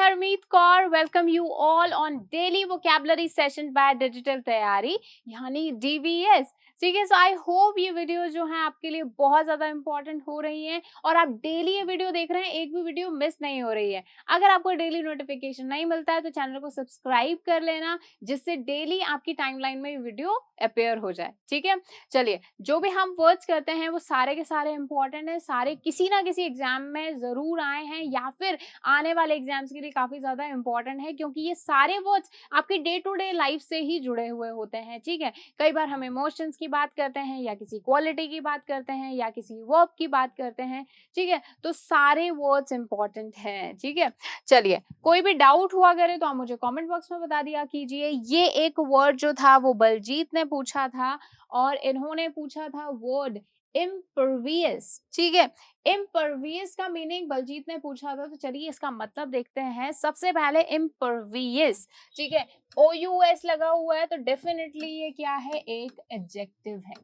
Harmeet Kaur. Welcome you all on daily vocabulary session by Digital तैयारी यानी DVS. ठीक है, सो आई होप ये वीडियो जो है आपके लिए बहुत ज़्यादा इंपॉर्टेंट हो रही है और आप डेली ये वीडियो देख रहे हैं, एक भी वीडियो मिस नहीं हो रही है. अगर आपको डेली नोटिफिकेशन नहीं मिलता है तो चैनल को सब्सक्राइब कर लेना, जिससे डेली आपकी टाइमलाइन में वीडियो अपेयर हो जाए. ठीक है, चलिए, जो भी हम वर्ड्स करते हैं वो सारे के सारे इंपॉर्टेंट हैं, सारे किसी ना किसी एग्जाम में ज़रूर आए हैं या फिर आने वाले एग्जाम्स के लिए काफ़ी ज़्यादा इंपॉर्टेंट है, क्योंकि ये सारे वर्ड्स आपकी डे टू डे लाइफ से ही जुड़े हुए होते हैं. ठीक है, कई बार हम इमोशंस की बात करते हैं या किसी क्वालिटी की बात करते हैं या किसी वर्ब की बात करते हैं. ठीक है, तो सारे वर्ड्स इंपॉर्टेंट हैं. ठीक है, चलिए, कोई भी डाउट हुआ करे तो आप मुझे कमेंट बॉक्स में बता दिया कीजिए. ये एक वर्ड जो था वो बलजीत ने पूछा था और इन्होंने पूछा था वर्ड इम्परवियस. ठीक है, इम्परवियस का मीनिंग बलजीत ने पूछा था, तो चलिए इसका मतलब देखते हैं. सबसे पहले इम्परवियस, ठीक है, OUS लगा हुआ है तो डेफिनेटली ये क्या है, एक एडजेक्टिव है.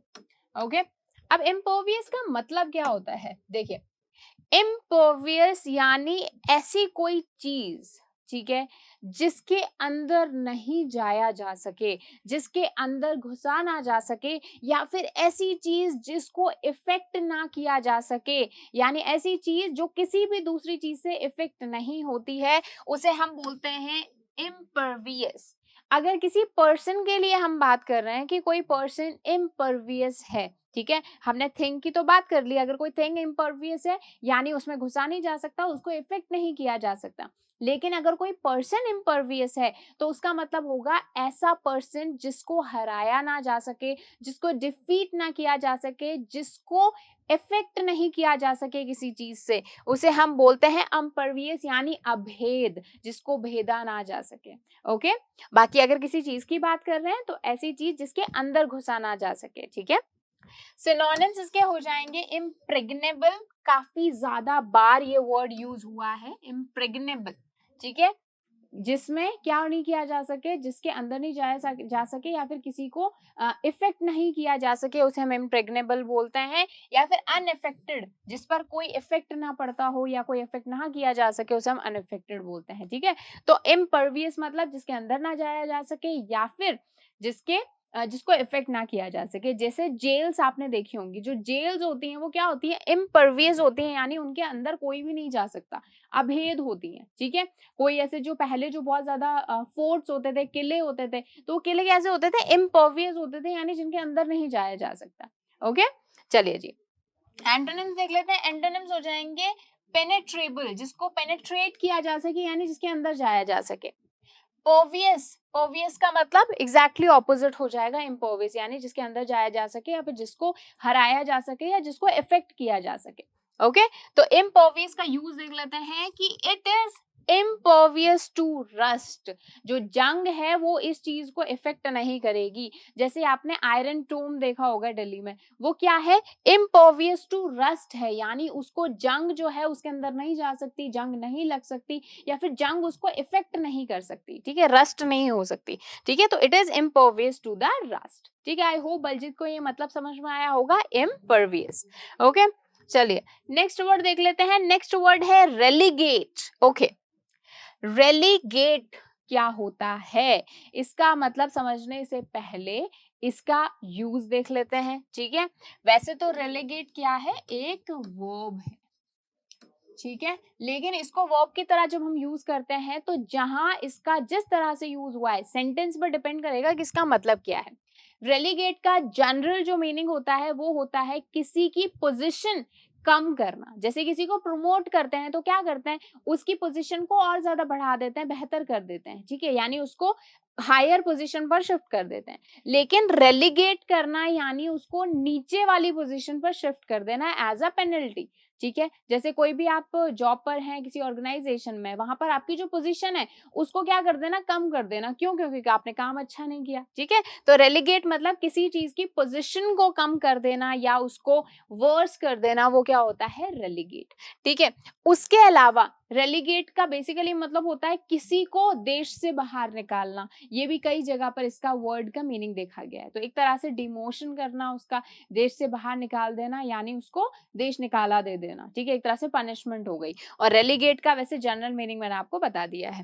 ओके, अब इम्परवियस का मतलब क्या होता है, देखिए, इम्परवियस यानी ऐसी कोई चीज, ठीक है, जिसके अंदर नहीं जाया जा सके, जिसके अंदर घुसा ना जा सके, या फिर ऐसी चीज जिसको इफेक्ट ना किया जा सके, यानी ऐसी चीज जो किसी भी दूसरी चीज से इफेक्ट नहीं होती है, उसे हम बोलते हैं इम्परवियस. अगर किसी पर्सन के लिए हम बात कर रहे हैं कि कोई पर्सन इम्परवियस है, ठीक है, हमने थिंग की तो बात कर ली, अगर कोई थिंग इम्परवियस है यानी उसमें घुसा नहीं जा सकता, उसको इफेक्ट नहीं किया जा सकता. लेकिन अगर कोई पर्सन इम्परवियस है तो उसका मतलब होगा ऐसा पर्सन जिसको हराया ना जा सके, जिसको डिफीट ना किया जा सके, जिसको इफेक्ट नहीं किया जा सके किसी चीज से, उसे हम बोलते हैं इम्परवियस यानी अभेद, जिसको भेदा ना जा सके. ओके, बाकी अगर किसी चीज की बात कर रहे हैं तो ऐसी चीज जिसके अंदर घुसा ना जा सके. ठीक है, सिनोनिम्स इसके हो जाएंगे इम्प्रेग्नेबल. काफी ज्यादा बार ये वर्ड यूज हुआ है, इम्प्रेग्नेबल. ठीक है, जिसमें क्या नहीं किया जा सके, जिसके अंदर नहीं जा सके या फिर किसी को इफेक्ट नहीं किया जा सके, उसे हम इम्प्रेग्नेबल बोलते हैं. या फिर अनइफेक्टेड, जिस पर कोई इफेक्ट ना पड़ता हो या कोई इफेक्ट ना किया जा सके, उसे हम अनइफेक्टेड बोलते हैं. ठीक है, तो इम्परवियस मतलब जिसके अंदर ना जाया जा सके या फिर जिसको इफेक्ट ना किया जा सके. जैसे जेल्स आपने देखी होंगी, जो जेल्स होती हैं वो क्या होती हैं, इम्परवियस होती हैं, यानी उनके अंदर कोई भी नहीं जा सकता, अभेद होती हैं. ठीक है, कोई ऐसे जो पहले जो बहुत ज्यादा फोर्ट्स होते थे, किले होते थे, तो वो किले कैसे होते थे, इम्परवियस होते थे, यानी जिनके अंदर नहीं जाया जा सकता. ओके, चलिए जी, एंटोनिम्स देख लेते हैं. एंटोनिम्स हो जाएंगे पेनेट्रेबल, जिसको पेनेट्रेट किया जा सके यानी जिसके अंदर जाया जा सके. पर्वियस, पर्वियस का मतलब एग्जैक्टली ऑपोजिट हो जाएगा इम्पर्वियस, यानी जिसके अंदर जाया जा सके या फिर जिसको हराया जा सके या जिसको इफेक्ट किया जा सके. ओके, तो इम्पर्वियस का यूज देख लेते हैं कि it is impervious to rust. जो जंग है वो इस चीज को इफेक्ट नहीं करेगी. जैसे आपने आयरन टोम देखा होगा दिल्ली में, वो क्या है, इम्पर्वियस टू रस्ट है, यानी उसको जंग जो है उसके अंदर नहीं जा सकती, जंग नहीं लग सकती या फिर जंग उसको इफेक्ट नहीं कर सकती. ठीक है, रस्ट नहीं हो सकती. ठीक है, तो it is impervious to the rust. ठीक है, आई होप बलजीत को ये मतलब समझ में आया होगा, इम्पर्वियस. ओके, चलिए नेक्स्ट वर्ड देख लेते हैं. नेक्स्ट वर्ड है रेलीगेट. ओके, रेलीगेट क्या होता है, इसका मतलब समझने से पहले इसका यूज देख लेते हैं. ठीक है, वैसे तो रेलीगेट क्या है, एक वर्ब है. ठीक है, लेकिन इसको वर्ब की तरह जब हम यूज करते हैं तो जहां इसका जिस तरह से यूज हुआ है सेंटेंस पर डिपेंड करेगा कि इसका मतलब क्या है. रेलीगेट का जनरल जो मीनिंग होता है वो होता है किसी की पोजीशन कम करना. जैसे किसी को प्रमोट करते हैं तो क्या करते हैं, उसकी पोजीशन को और ज्यादा बढ़ा देते हैं, बेहतर कर देते हैं. ठीक है, यानी उसको हायर पोजीशन पर शिफ्ट कर देते हैं. लेकिन रेलीगेट करना यानी उसको नीचे वाली पोजीशन पर शिफ्ट कर देना एज अ पेनल्टी. ठीक है, जैसे कोई भी आप जॉब पर हैं किसी ऑर्गेनाइजेशन में, वहां पर आपकी जो पोजीशन है उसको क्या कर देना, कम कर देना. क्यों, क्योंकि आपने काम अच्छा नहीं किया. ठीक है, तो रेलीगेट मतलब किसी चीज की पोजीशन को कम कर देना या उसको वर्स कर देना, वो क्या होता है, रेलीगेट. ठीक है, उसके अलावा रेलीगेट का बेसिकली मतलब होता है किसी को देश से बाहर निकालना। ये भी कई जगह पर इसका वर्ड का मीनिंग देखा गया है। तो एक तरह से डिमोशन करना, उसका देश से बाहर निकाल देना, यानी उसको देश निकाला दे देना, ठीक है, एक तरह से पनिशमेंट हो गई। और रेलीगेट का वैसे जनरल मीनिंग मैंने आपको बता दिया है।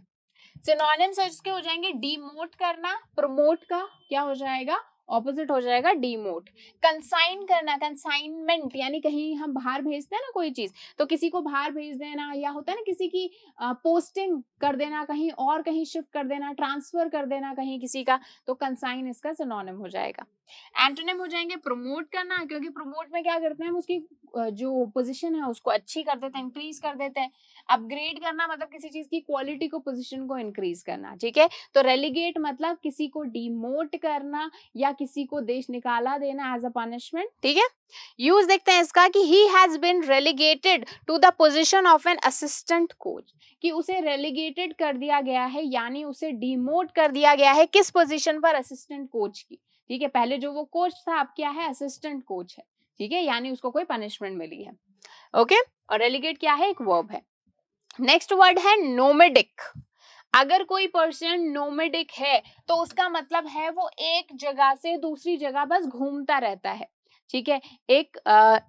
सिनोनिम्स इसके हो जाएंगे डिमोट करना, प्रमोट का क्या हो जाएगा, ऑपोजिट हो जाएगा डिमोट। कंसाइन करना, कंसाइनमेंट यानी कहीं हम बाहर भेजते हैं ना कोई चीज, तो किसी को बाहर भेज देना, या होता है ना किसी की पोस्टिंग कर देना, कहीं और कहीं शिफ्ट कर देना, ट्रांसफर कर देना कहीं किसी का, तो कंसाइन इसका सिनोनिम हो जाएगा। एंटोनिम हो जाएंगे प्रमोट करना, क्योंकि प्रमोट में क्या करते हैं हम, उसकी जो पोजीशन है उसको अच्छी कर देते हैं, इंक्रीज कर देते हैं। अपग्रेड करना मतलब किसी चीज की क्वालिटी को, पोजीशन को इंक्रीज करना, ठीक है। तो रेलीगेट मतलब किसी को डिमोट करना या किसी को देश निकाला देना एज अ पनिशमेंट, ठीक है। यूज देखते हैं इसका कि he has been relegated to the position of an assistant coach, कि उसे रेलीगेटेड कर दिया गया है, यानी उसे डिमोट कर दिया गया है किस पोजीशन पर, असिस्टेंट कोच की, ठीक है। पहले जो वो कोच था अब क्या है, असिस्टेंट कोच है, ठीक है, यानी उसको कोई पनिशमेंट मिली है। ओके, और रेलीगेट क्या है, एक वर्ब है। नेक्स्ट वर्ड है नोमेडिक। अगर कोई पर्सन नोमेडिक है तो उसका मतलब है वो एक जगह से दूसरी जगह बस घूमता रहता है, ठीक है। एक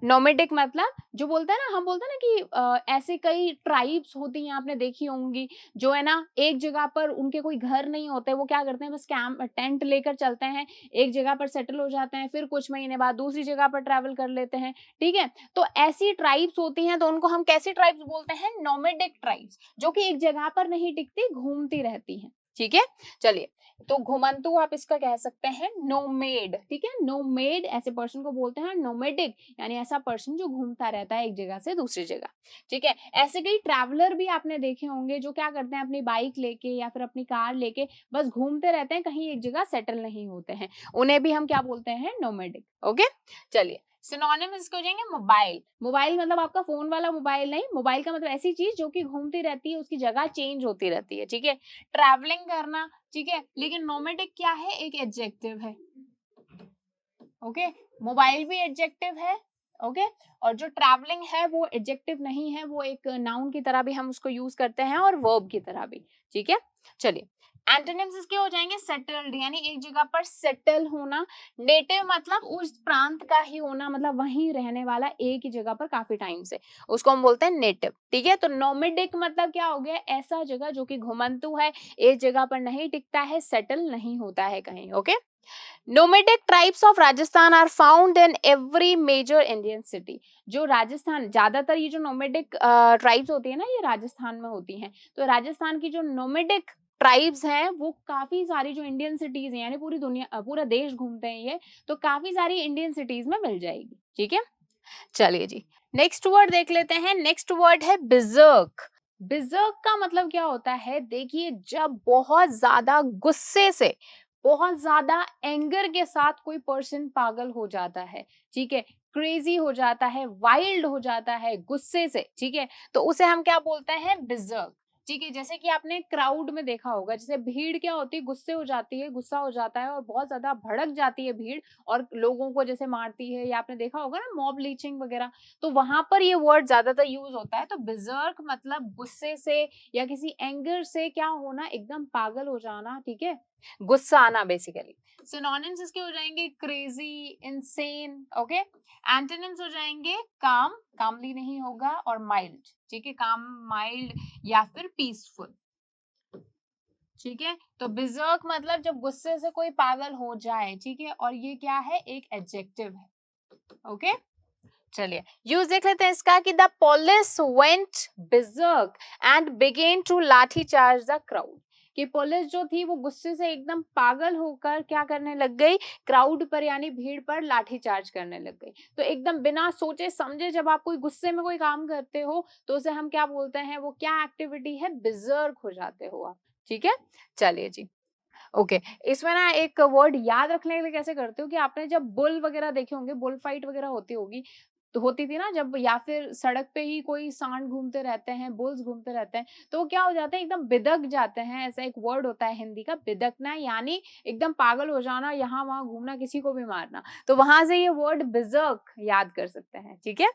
नोमेडिक मतलब जो बोलता है ना, हम बोलते हैं ना कि ऐसे कई ट्राइब्स होती हैं, आपने देखी होंगी, जो है ना एक जगह पर उनके कोई घर नहीं होते, वो क्या करते हैं, बस कैंप टेंट लेकर चलते हैं, एक जगह पर सेटल हो जाते हैं, फिर कुछ महीने बाद दूसरी जगह पर ट्रैवल कर लेते हैं, ठीक है। तो ऐसी ट्राइब्स होती हैं, तो उनको हम कैसी ट्राइब्स बोलते हैं, नोमेडिक ट्राइब्स, जो कि एक जगह पर नहीं टिकती, घूमती रहती हैं, ठीक है। चलिए, तो घुमंतु आप इसका कह सकते हैं नोमेड, ठीक है। नोमेड ऐसे पर्सन को बोलते हैं नोमेडिक, यानी ऐसा पर्सन जो घूमता रहता है एक जगह से दूसरी जगह, ठीक है। ऐसे कई ट्रैवलर भी आपने देखे होंगे जो क्या करते हैं, अपनी बाइक लेके या फिर अपनी कार लेके बस घूमते रहते हैं, कहीं एक जगह सेटल नहीं होते हैं, उन्हें भी हम क्या बोलते हैं, नोमेडिक। ओके, चलिए, सिनोनिम इसके हो जाएंगे मोबाइल। मोबाइल मतलब आपका फोन वाला मोबाइल नहीं, मोबाइल का मतलब ऐसी चीज जो कि घूमती रहती है, उसकी जगह चेंज होती रहती है, ठीक है। ट्रैवलिंग करना, ठीक है, लेकिन नोमेडिक क्या है, एक एडजेक्टिव है, ओके। मोबाइल भी एडजेक्टिव है, ओके। और जो ट्रैवलिंग है वो एडजेक्टिव नहीं है, वो एक नाउन की तरह भी हम उसको यूज करते हैं और वर्ब की तरह भी, ठीक है। चलिए, एंटोनिम्स इसके हो जाएंगे सेटल्ड, यानी एक जगह पर सेटल होना। नेटिव मतलब उस प्रांत का ही होना, मतलब वहीं रहने वाला, एक ही जगह पर काफी टाइम से, उसको हम बोलते हैं नेटिव, ठीक है। तो नोमेडिक मतलब क्या हो गया, ऐसा जगह जो कि घुमंतु है, एक जगह पर नहीं टिकता है, सेटल नहीं होता है कहीं, okay. Nomadic tribes of Rajasthan are found in every major Indian city. जो राजस्थान, ज्यादातर ये जो नोमेडिक ट्राइब्स होती है ना, ये राजस्थान में होती हैं। तो राजस्थान की जो नोमेडिक ट्राइब्स हैं वो काफी सारी जो इंडियन सिटीज हैं, यानी पूरी दुनिया, पूरा देश घूमते हैं ये, तो काफी सारी इंडियन सिटीज में मिल जाएगी, ठीक है। चलिए जी, नेक्स्ट वर्ड देख लेते हैं। नेक्स्ट वर्ड है बिजर्क। बिजर्क का मतलब क्या होता है, देखिए, जब बहुत ज्यादा गुस्से से, बहुत ज्यादा एंगर के साथ कोई पर्सन पागल हो जाता है, ठीक है, क्रेजी हो जाता है, वाइल्ड हो जाता है गुस्से से, ठीक है, तो उसे हम क्या बोलते हैं, बिजर्क, ठीक है। जैसे कि आपने क्राउड में देखा होगा, जैसे भीड़ क्या होती है, गुस्से हो जाती है, गुस्सा हो जाता है और बहुत ज्यादा भड़क जाती है भीड़, और लोगों को जैसे मारती है, या आपने देखा होगा ना मॉब लीचिंग वगैरह, तो वहां पर ये वर्ड ज्यादातर यूज होता है। तो बिजर्क मतलब गुस्से से या किसी एंगर से क्या होना, एकदम पागल हो जाना, ठीक है, गुस्सा आना बेसिकली। सिनोनिम्स इसके हो जाएंगे क्रेजी, इनसेन, ओके। एंटोनिम्स हो जाएंगे काम, कामली नहीं होगा, और माइल्ड, ठीक है, काम, माइल्ड या फिर पीसफुल, ठीक है। तो बिजर्क मतलब जब गुस्से से कोई पागल हो जाए, ठीक है, और ये क्या है, एक एडजेक्टिव है, ओके। चलिए, यूज देख लेते हैं इसका कि the police went berserk and began to lathi charge the crowd, कि पुलिस जो थी वो गुस्से से एकदम पागल होकर क्या करने लग गई, क्राउड पर यानी भीड़ पर लाठी चार्ज करने लग गई। तो एकदम बिना सोचे समझे जब आप कोई गुस्से में कोई काम करते हो तो उसे हम क्या बोलते हैं, वो क्या एक्टिविटी है, बिजर्क हो जाते हो आप, ठीक है। चलिए जी, ओके। इसमें ना एक वर्ड याद रखने के लिए कैसे करते हो कि आपने जब बुल वगैरह देखे होंगे, बुल फाइट वगैरह होती होगी, तो होती थी ना जब, या फिर सड़क पे ही कोई सांड घूमते रहते हैं, बुल्स घूमते रहते हैं, तो वो क्या हो जाते हैं, एकदम बिदक जाते हैं। ऐसा एक वर्ड होता है हिंदी का, बिदकना, यानी एकदम पागल हो जाना, यहाँ वहां घूमना, किसी को भी मारना। तो वहां से ये वर्ड बिजर्क याद कर सकते हैं। ठीक है,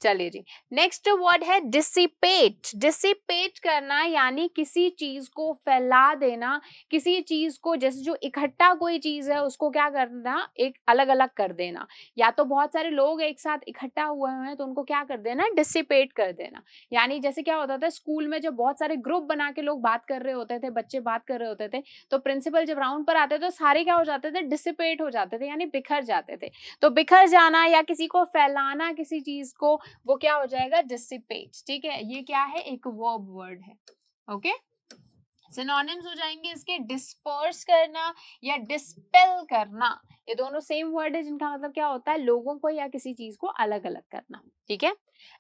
चलिए जी, नेक्स्ट वर्ड है डिसिपेट। डिसिपेट करना यानी किसी चीज को फैला देना, किसी चीज को, जैसे जो इकट्ठा कोई चीज है उसको क्या करना, एक अलग अलग कर देना। या तो बहुत सारे लोग एक साथ इकट्ठा हुए हैं तो उनको क्या कर देना, डिसिपेट कर देना। यानी जैसे क्या होता था स्कूल में, जब बहुत सारे ग्रुप बना के लोग बात कर रहे होते थे, बच्चे बात कर रहे होते थे, तो प्रिंसिपल जब राउंड पर आते थे तो सारे क्या हो जाते थे, डिसिपेट हो जाते थे, यानी बिखर जाते थे। तो बिखर जाना या किसी को फैलाना, किसी चीज को, वो क्या हो जाएगा, डिसिपेट। ठीक है, ये क्या है, एक वर्ब वर्ड है। ओके, सिनोनिम्स हो जाएंगे इसके, डिस्पर्स करना या डिस्पेल करना। ये दोनों सेम वर्ड है जिनका मतलब क्या होता है, लोगों को या किसी चीज को अलग अलग करना। ठीक है,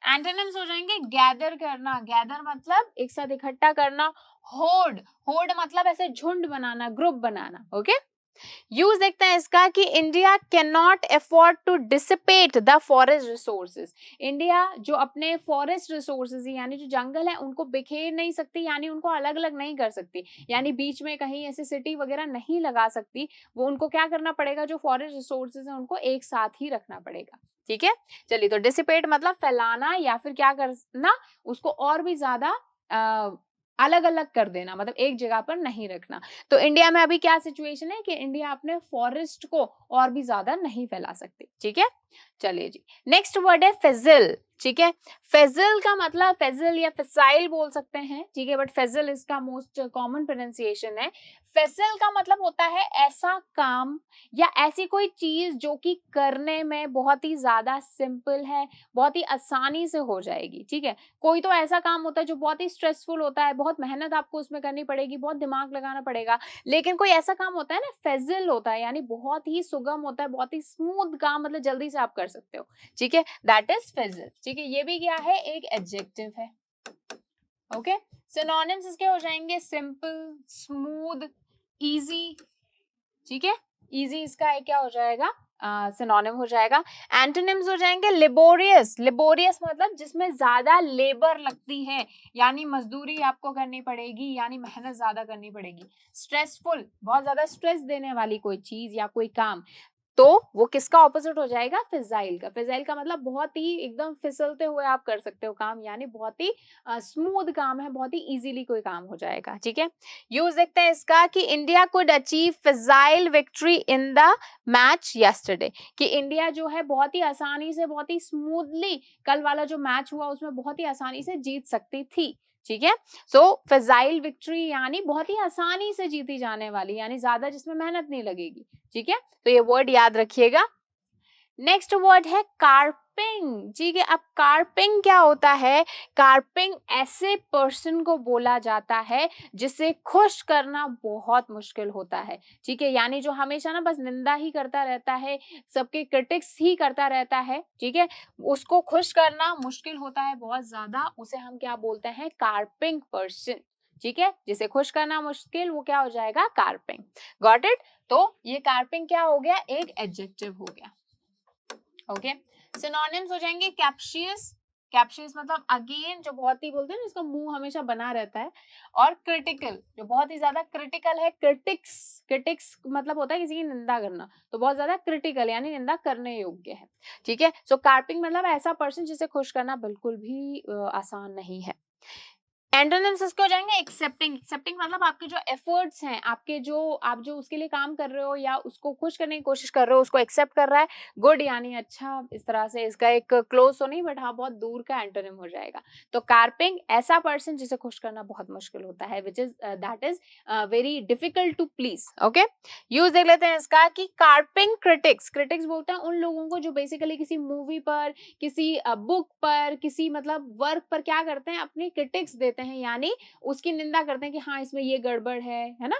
एंटोनिम्स हो जाएंगे, गैदर करना, गैदर मतलब एक साथ इकट्ठा करना, होर्ड, होर्ड मतलब ऐसे झुंड बनाना, ग्रुप बनाना। ओके, यूज देखते हैं इसका कि India can not afford to dissipate the forest resources. India जो अपने फॉरेस्ट रिसोर्सेज यानी जो जंगल है उनको बिखेर नहीं सकती, यानी उनको अलग अलग नहीं कर सकती, यानी बीच में कहीं ऐसे सिटी वगैरह नहीं लगा सकती। वो उनको क्या करना पड़ेगा, जो फॉरेस्ट रिसोर्सेज है उनको एक साथ ही रखना पड़ेगा। ठीक है, चलिए, तो डिसिपेट मतलब फैलाना या फिर क्या करना, उसको और भी ज्यादा अलग अलग कर देना, मतलब एक जगह पर नहीं रखना। तो इंडिया में अभी क्या सिचुएशन है कि इंडिया अपने फॉरेस्ट को और भी ज्यादा नहीं फैला सकती। ठीक है, चलिए जी, नेक्स्ट वर्ड है फेजिल। ठीक है, फेजिल का मतलब, फेजिल या फिसाइल बोल सकते हैं। ठीक है, बट फेजिल इसका मोस्ट कॉमन प्रोनाउंसिएशन है। फेजिल का मतलब होता है ऐसा काम या ऐसी कोई चीज जो कि करने में बहुत ही ज्यादा सिंपल है, बहुत ही आसानी से हो जाएगी। ठीक है, कोई तो ऐसा काम होता है जो बहुत ही स्ट्रेसफुल होता है, बहुत मेहनत आपको उसमें करनी पड़ेगी, बहुत दिमाग लगाना पड़ेगा, लेकिन कोई ऐसा काम होता है ना, फेजिल होता है, यानी बहुत ही सुगम होता है, बहुत ही स्मूथ काम, मतलब जल्दी से आप कर सकते हो। ठीक है, दैट इज फेजिल। ठीक है, ये भी क्या है, एक एडजेक्टिव है। ओके, सिनोनिम्स इसके हो जाएंगे, सिंपल, स्मूथ, इजी। ठीक है, इजी इसका एक क्या हो जाएगा, सिनोनिम हो जाएगा। एंटोनिम्स हो जाएंगे, लेबोरियस। लेबोरियस मतलब जिसमें ज्यादा लेबर लगती है, यानी मजदूरी आपको करनी पड़ेगी, यानी मेहनत ज्यादा करनी पड़ेगी। स्ट्रेसफुल, बहुत ज्यादा स्ट्रेस देने वाली कोई चीज या कोई काम, तो वो किसका ऑपोजिट हो जाएगा, फिजाइल का। फिजाइल का मतलब बहुत ही एकदम फिसलते हुए आप कर सकते हो काम, यानी बहुत ही स्मूथ काम है, बहुत ही इजीली कोई काम हो जाएगा। ठीक है, यूज देखते हैं इसका कि India could achieve fissile victory in the match yesterday, कि इंडिया जो है बहुत ही आसानी से, बहुत ही स्मूथली कल वाला जो मैच हुआ उसमें बहुत ही आसानी से जीत सकती थी। ठीक है, सो फिजाइल विक्ट्री यानी बहुत ही आसानी से जीती जाने वाली, यानी ज्यादा जिसमें मेहनत नहीं लगेगी। ठीक है, तो ये वर्ड याद रखिएगा। नेक्स्ट वर्ड है कार्पिंग। ठीक है, अब कार्पिंग क्या होता है, कार्पिंग ऐसे पर्सन को बोला जाता है जिसे खुश करना बहुत मुश्किल होता है। ठीक है, यानी जो हमेशा ना बस निंदा ही करता रहता है, सबके क्रिटिक्स ही करता रहता है। ठीक है, उसको खुश करना मुश्किल होता है बहुत ज्यादा, उसे हम क्या बोलते हैं, कार्पिंग पर्सन। ठीक है, जिसे खुश करना मुश्किल, वो क्या हो जाएगा, कार्पिंग। Got it. तो ये कार्पिंग क्या हो गया, एक एडजेक्टिव हो गया। ओके, सिनोनिम्स हो जाएंगे, कैप्शियस। कैप्शियस मतलब अगेन जो बहुत ही बोलते हैं ना, इसका मुंह हमेशा बना रहता है, और क्रिटिकल जो बहुत ही ज्यादा क्रिटिकल है। क्रिटिक्स, क्रिटिक्स मतलब होता है किसी की निंदा करना, तो बहुत ज्यादा क्रिटिकल यानी निंदा करने योग्य है। ठीक है, सो कार्पिंग मतलब ऐसा पर्सन जिसे खुश करना बिल्कुल भी आसान नहीं है। एंटोनिम्स इसके हो जाएंगे, एक्सेप्टिंग। एक्सेप्टिंग मतलब आपके जो एफर्ट्स हैं, आपके जो आप जो उसके लिए काम कर रहे हो या उसको खुश करने की कोशिश कर रहे हो, उसको एक्सेप्ट कर रहा है, गुड यानी अच्छा, इस तरह से इसका एक क्लोज तो नहीं बट हाँ बहुत दूर का एंटोनिम हो जाएगा। तो कार्पिंग ऐसा पर्सन जिसे खुश करना बहुत मुश्किल होता है, which is that is very difficult to please. Okay, use देख लेते हैं इसका कि कार्पिंग क्रिटिक्स। क्रिटिक्स बोलते हैं उन लोगों को जो बेसिकली किसी मूवी पर, किसी बुक पर, किसी मतलब वर्क पर क्या करते हैं, अपनी क्रिटिक्स देते हैं, यानी उसकी निंदा करते हैं कि हाँ इसमें ये गड़बड़ है ना।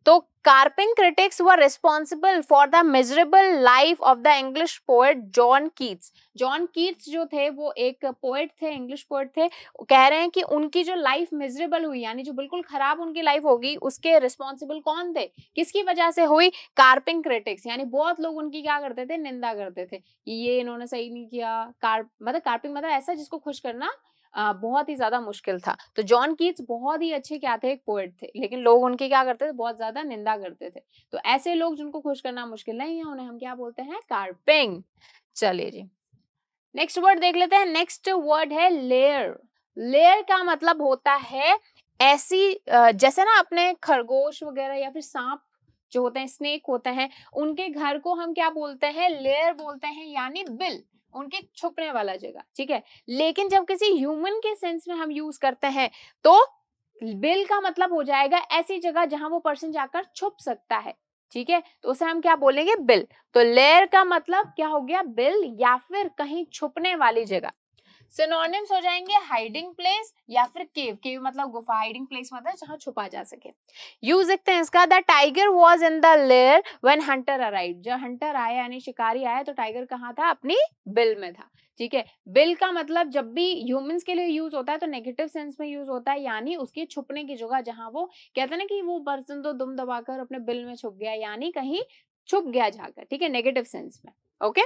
तो carping critics were responsible for the miserable life of the English poet John Keats. John Keats जो थे वो एक पोएट थे, इंग्लिश पोएट थे। कह रहे हैं कि उनकी जो लाइफ मिजरेबल हुई, यानी जो बिल्कुल खराब उनकी लाइफ होगी, उसके रिस्पॉन्सिबल कौन थे, किसकी वजह से हुई? कार्पिंग क्रिटिक्स, यानी बहुत लोग उनकी क्या करते थे, निंदा करते थे कि ये इन्होंने सही नहीं किया। मतलब कार्पिंग मतलब ऐसा जिसको खुश करना बहुत ही ज्यादा मुश्किल था। तो जॉन कीट्स बहुत ही अच्छे क्या थे, एक पोएट थे, लेकिन लोग उनकी क्या करते थे, बहुत ज्यादा निंदा करते थे। तो ऐसे लोग जिनको खुश करना मुश्किल नहीं है, उन्हें हम क्या बोलते हैं, कार्पिंग। चलिए जी, नेक्स्ट वर्ड देख लेते हैं। नेक्स्ट वर्ड है लेयर। लेयर का मतलब होता है ऐसी जैसे ना अपने खरगोश वगैरह या फिर सांप जो होते हैं, स्नेक होते हैं, उनके घर को हम क्या बोलते हैं, लेयर बोलते हैं, यानी बिल, उनके छुपने वाला जगह, ठीक है। लेकिन जब किसी ह्यूमन के सेंस में हम यूज करते हैं तो बिल का मतलब हो जाएगा ऐसी जगह जहां वो पर्सन जाकर छुप सकता है, ठीक है। तो उसे हम क्या बोलेंगे, बिल। तो लेयर का मतलब क्या हो गया, बिल या फिर कहीं छुपने वाली जगह। सिनोनिम्स हो जाएंगे हाइडिंग प्लेस या फिर केव। केव मतलब गुफा, हाइडिंग प्लेस मतलब जहां छुपा जा सके। यूज देखते हैं इसका। The tiger was in the layer when Hunter arrived. जब हंटर आया यानी शिकारी आया तो टाइगर कहाँ था, अपनी बिल में था, ठीक है। बिल का मतलब जब भी ह्यूमंस के लिए यूज होता है तो नेगेटिव सेंस में यूज होता है, यानी उसकी छुपने की जगह, जहां वो कहते हैं ना कि वो पर्सन तो दुम दबाकर अपने बिल में छुप गया, यानी कहीं छुप गया जाकर, ठीक है, नेगेटिव सेंस में। ओके,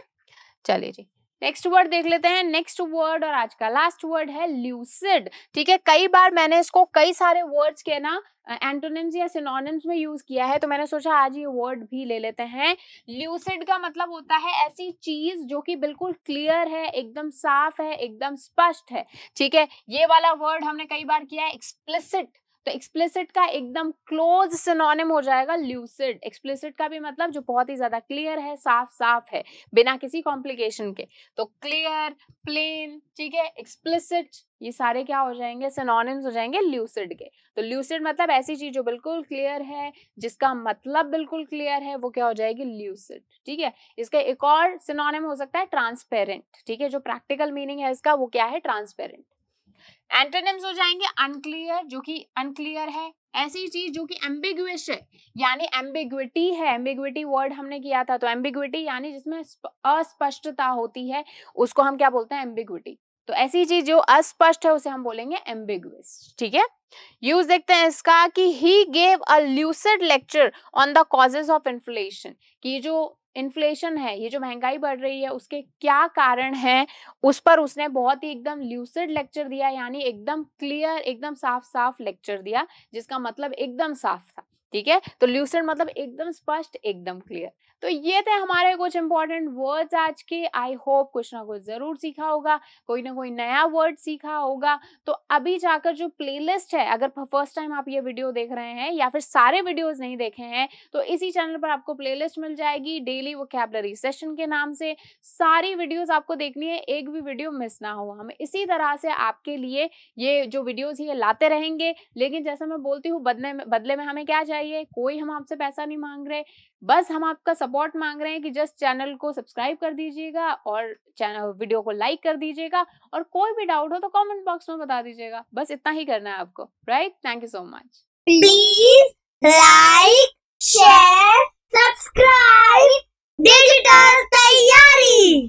चलिए जी, नेक्स्ट वर्ड देख लेते हैं। नेक्स्ट वर्ड और आज का लास्ट वर्ड है ल्यूसिड, ठीक है। कई बार मैंने इसको कई सारे वर्ड्स के ना एंटोनिम्स या सिनोनिम्स में यूज किया है, तो मैंने सोचा आज ये वर्ड भी ले लेते हैं। ल्यूसिड का मतलब होता है ऐसी चीज जो कि बिल्कुल क्लियर है, एकदम साफ है, एकदम स्पष्ट है, ठीक है। ये वाला वर्ड हमने कई बार किया है एक्सप्लिसिट। तो एक्सप्लिसिट का एकदम क्लोज सिनोनिम हो जाएगा ल्यूसिड। एक्सप्लिसिट का भी मतलब जो बहुत ही ज्यादा क्लियर है, साफ साफ है, बिना किसी कॉम्प्लिकेशन के। तो क्लियर, प्लेन, ठीक है, एक्सप्लिसिट, ये सारे क्या हो जाएंगे, सिनोनिम्स हो जाएंगे ल्यूसिड के। तो ल्यूसिड मतलब ऐसी चीज जो बिल्कुल क्लियर है, जिसका मतलब बिल्कुल क्लियर है, वो क्या हो जाएगी, ल्यूसिड, ठीक है। इसका एक और सिनोनिम हो सकता है ट्रांसपेरेंट, ठीक है। जो प्रैक्टिकल मीनिंग है इसका वो क्या है, ट्रांसपेरेंट। एंटोनिम्स हो जाएंगे अनक्लियर, जो कि अनक्लियर है, ऐसी चीज जो कि एम्बिगुअस है, यानी एम्बिग्विटी है। एम्बिग्विटी वर्ड हमने किया था, तो एम्बिग्विटी यानी जिसमें अस्पष्टता होती है, उसको हम क्या बोलते हैं, एम्बिग्विटी। तो ऐसी चीज जो अस्पष्ट है उसे हम बोलेंगे एम्बिगुअस, ठीक है। यूज देखते हैं इसका कि he gave a lucid lecture on the causes of inflation, कि जो इन्फ्लेशन है, ये जो महंगाई बढ़ रही है, उसके क्या कारण है, उस पर उसने बहुत ही एकदम ल्यूसिड लेक्चर दिया, यानी एकदम क्लियर, एकदम साफ साफ लेक्चर दिया, जिसका मतलब एकदम साफ था, ठीक है। तो ल्यूसिड मतलब एकदम स्पष्ट, एकदम क्लियर। तो ये थे हमारे कुछ इंपॉर्टेंट वर्ड्स आज के। आई होप कुछ ना कुछ जरूर सीखा होगा, कोई ना कोई नया वर्ड सीखा होगा। तो अभी जाकर जो प्लेलिस्ट है, अगर फर्स्ट टाइम आप ये वीडियो देख रहे हैं या फिर सारे वीडियोस नहीं देखे हैं, तो इसी चैनल पर आपको प्लेलिस्ट मिल जाएगी डेली वोकैबुलरी सेशन के नाम से। सारी वीडियोस आपको देखनी है, एक भी वीडियो मिस ना हो। हम इसी तरह से आपके लिए ये जो वीडियोस ये लाते रहेंगे, लेकिन जैसा मैं बोलती हूँ, बदले में हमें क्या चाहिए, कोई हम आपसे पैसा नहीं मांग रहे, बस हम आपका सपोर्ट मांग रहे हैं कि जस्ट चैनल को सब्सक्राइब कर दीजिएगा और चैनल वीडियो को लाइक कर दीजिएगा, और कोई भी डाउट हो तो कमेंट बॉक्स में बता दीजिएगा। बस इतना ही करना है आपको, right. Thank you so much. Please like, share, subscribe digital तैयारी।